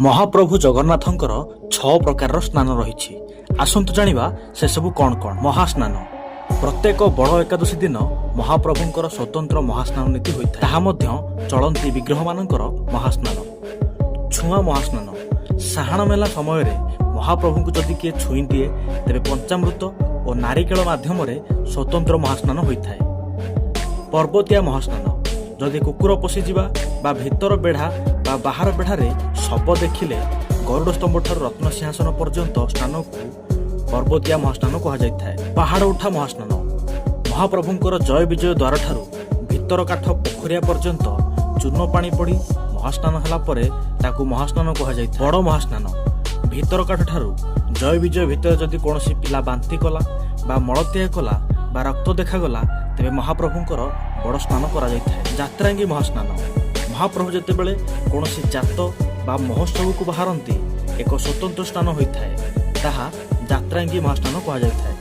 ମହାପ୍ରଭୁ ଜଗନ୍ନାଥଙ୍କର 6 ପ୍ରକାରର ସ୍ନାନ ରହିଛି। ଆସନ୍ତୁ ଜାଣିବା ସେସବୁ କ'ଣ କ'ଣ। ମହାସ୍ନାନ ପ୍ରତ୍ୟେକ ବଡ଼ ଏକାଦଶୀ ଦିନ ମହାପ୍ରଭୁଙ୍କର ସ୍ୱତନ୍ତ୍ର ମହାସ୍ନାନ ନୀତି ହୋଇଥାଏ। ତାହା ମଧ୍ୟ ଚଳନ୍ତି ବିଗ୍ରହମାନଙ୍କର ମହାସ୍ନାନ। ଛୁଆଁ ମହାସ୍ନାନ ସାହାଣ ମେଲା ସମୟରେ ମହାପ୍ରଭୁଙ୍କୁ ଯଦି କିଏ ଛୁଇଁ ଦିଏ ତେବେ ପଞ୍ଚାମୃତ ଓ ନାରିକେଳ ମାଧ୍ୟମରେ ସ୍ୱତନ୍ତ୍ର ମହାସ୍ନାନ ହୋଇଥାଏ। ପର୍ବତିଆ ମହାସ୍ନାନ ଯଦି କୁକୁର ପଶିଯିବା ବା ଭିତର ବେଢ଼ା ବା ବାହାର ବେଢ଼ାରେ ଶବ ଦେଖିଲେ ଗରୁଡ଼ ସ୍ତମ୍ଭଠାରୁ ରତ୍ନସିଂହାସନ ପର୍ଯ୍ୟନ୍ତ ସ୍ନାନକୁ ପର୍ବତିଆ ମହାସ୍ନାନ କୁହାଯାଇଥାଏ। ପାହାଡ଼ ଉଠା ମହାସ୍ନାନ ମହାପ୍ରଭୁଙ୍କର ଜୟ ବିଜୟ ଦ୍ୱାରଠାରୁ ଭିତର କାଠ ପୋଖରିଆ ପର୍ଯ୍ୟନ୍ତ ଚୂନ ପାଣି ପଡ଼ି ମହାସ୍ନାନ ହେଲା ପରେ ତାକୁ ମହାସ୍ନାନ କୁହାଯାଇଥାଏ। ବଡ଼ ମହାସ୍ନାନ ଭିତର କାଠଠାରୁ ଜୟ ବିଜୟ ଭିତରେ ଯଦି କୌଣସି ପିଲା ବାନ୍ତି କଲା ବା ମଳତ୍ୟାଗ କଲା ବା ରକ୍ତ ଦେଖାଗଲା ତେବେ ମହାପ୍ରଭୁଙ୍କର ବଡ଼ ସ୍ନାନ କରାଯାଇଥାଏ। ଯାତ୍ରାଙ୍ଗୀ ମହାସ୍ନାନ ମହାପ୍ରଭୁ ଯେତେବେଳେ କୌଣସି ଜାତ ବା ମହୋତ୍ସବକୁ ବାହାରନ୍ତି ଏକ ସ୍ୱତନ୍ତ୍ର ସ୍ନାନ ହୋଇଥାଏ, ତାହା ଯାତ୍ରାଙ୍ଗୀ ମହାସ୍ନାନ କୁହାଯାଇଥାଏ।